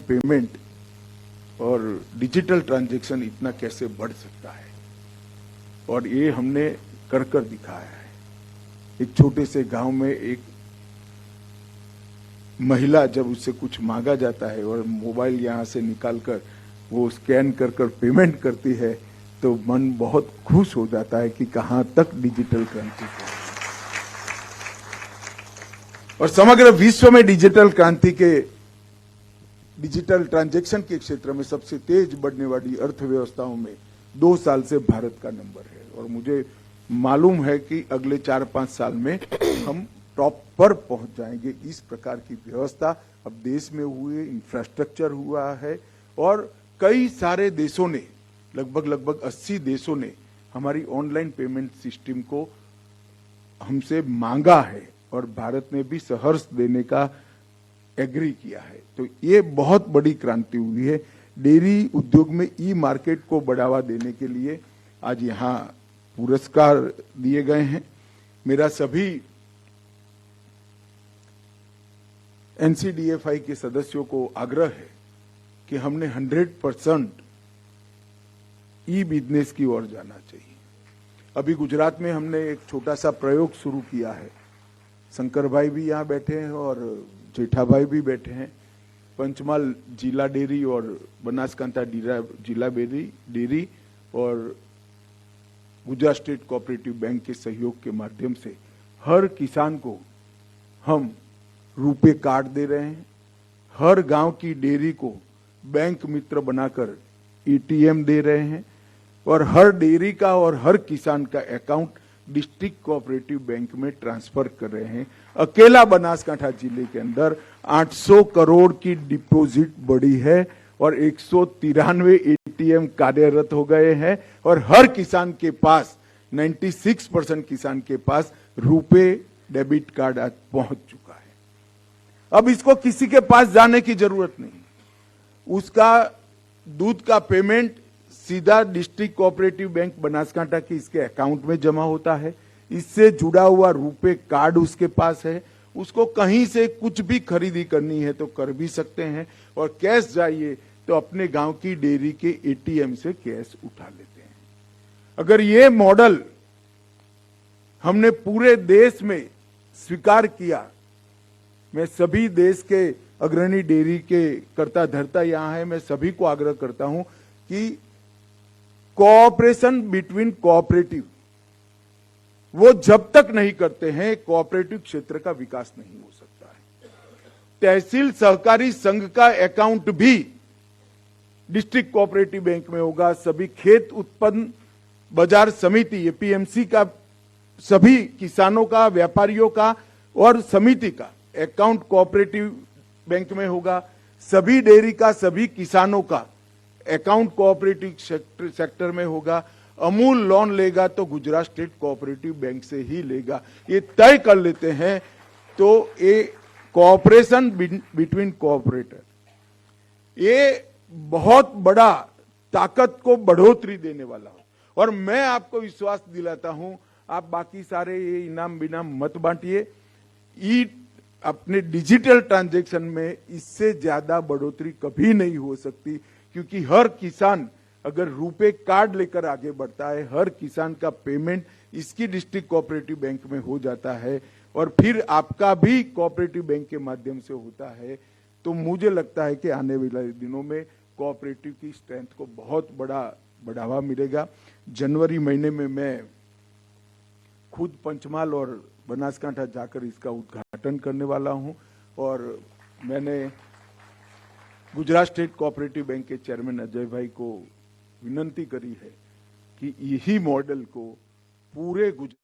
Payment और digital transaction इतना कैसे बढ़ सकता है, और ये हमने कर कर दिखाया है। एक छोटे से गांव में एक महिला जब उससे कुछ मांगा जाता है और मोबाइल यहां से निकालकर वो स्कैन कर कर पेमेंट करती है, तो मन बहुत खुश हो जाता है कि कहां तक डिजिटल क्रांति है। और समग्र विश्व में डिजिटल क्रांति के, डिजिटल ट्रांजैक्शन के क्षेत्र में सबसे तेज बढ़ने वाली अर्थव्यवस्थाओं में 2 साल से भारत का नंबर है। और मुझे मालूम है कि अगले 4-5 साल में हम टॉप पर पहुंच जाएंगे। इस प्रकार की व्यवस्था अब देश में हुई, इंफ्रास्ट्रक्चर हुआ है, और कई सारे देशों ने, लगभग 80 देशों ने हमारी ऑनलाइन पेमेंट सिस्टम को हमसे मांगा है, और भारत ने भी सहर्ष देने का एग्री किया है। तो ये बहुत बड़ी क्रांति हुई है। डेयरी उद्योग में ई मार्केट को बढ़ावा देने के लिए आज यहाँ पुरस्कार दिए गए हैं। मेरा सभी एनसीडीएफआई के सदस्यों को आग्रह है कि हमने 100% ई बिजनेस की ओर जाना चाहिए। अभी गुजरात में हमने एक छोटा सा प्रयोग शुरू किया है। शंकर भाई भी यहाँ बैठे हैं और जेठा भाई भी बैठे हैं। पंचमहाल जिला डेयरी और बनासकांठा जिला डेयरी और गुजरात स्टेट कोऑपरेटिव बैंक के सहयोग के माध्यम से हर किसान को हम रुपे कार्ड दे रहे हैं। हर गांव की डेयरी को बैंक मित्र बनाकर एटीएम दे रहे हैं, और हर डेयरी का और हर किसान का अकाउंट डिस्ट्रिक्ट कोऑपरेटिव बैंक में ट्रांसफर कर रहे हैं। अकेला बनासकांठा जिले के अंदर 800 करोड़ की डिपॉजिट बढ़ी है और 193 एटीएम कार्यरत हो गए हैं, और हर किसान के पास 96% किसान के पास रुपे डेबिट कार्ड आज पहुंच चुका है। अब इसको किसी के पास जाने की जरूरत नहीं। उसका दूध का पेमेंट सीधा डिस्ट्रिक्ट कोऑपरेटिव बैंक बनासकांठा के इसके अकाउंट में जमा होता है। इससे जुड़ा हुआ रुपे कार्ड उसके पास है। उसको कहीं से कुछ भी खरीदी करनी है तो कर भी सकते हैं, और कैश चाहिए तो अपने गांव की डेयरी के एटीएम से कैश उठा लेते हैं। अगर ये मॉडल हमने पूरे देश में स्वीकार किया, मैं सभी देश के अग्रणी डेयरी के कर्ता धर्ता यहां है, मैं सभी को आग्रह करता हूं कि कोऑपरेशन बिटवीन कोऑपरेटिव, वो जब तक नहीं करते हैं कोऑपरेटिव क्षेत्र का विकास नहीं हो सकता है। तहसील सहकारी संघ का अकाउंट भी डिस्ट्रिक्ट कोऑपरेटिव बैंक में होगा। सभी खेत उत्पन्न बाजार समिति एपीएमसी का, सभी किसानों का, व्यापारियों का और समिति का अकाउंट कोऑपरेटिव बैंक में होगा। सभी डेयरी का, सभी किसानों का अकाउंट कोऑपरेटिव सेक्टर में होगा। अमूल लोन लेगा तो गुजरात स्टेट कोऑपरेटिव बैंक से ही लेगा। ये तय कर लेते हैं तो ये कोऑपरेशन बिटवीन कोऑपरेटर, ये बहुत बड़ा ताकत को बढ़ोतरी देने वाला हो। और मैं आपको विश्वास दिलाता हूं, आप बाकी सारे ये इनाम बिनाम मत बांटिए। अपने डिजिटल ट्रांजैक्शन में इससे ज्यादा बढ़ोतरी कभी नहीं हो सकती, क्योंकि हर किसान अगर रुपे कार्ड लेकर आगे बढ़ता है, हर किसान का पेमेंट इसकी डिस्ट्रिक्ट कोऑपरेटिव बैंक में हो जाता है, और फिर आपका भी कोऑपरेटिव बैंक के माध्यम से होता है, तो मुझे लगता है कि आने वाले दिनों में कोऑपरेटिव की स्ट्रेंथ को बहुत बड़ा बढ़ावा मिलेगा। जनवरी महीने में मैं खुद पंचमहाल और बनासकांठा जाकर इसका उद्घाटन करने वाला हूं, और मैंने गुजरात स्टेट कोऑपरेटिव बैंक के चेयरमैन अजय भाई को विनंती करी है कि यही मॉडल को पूरे गुजरात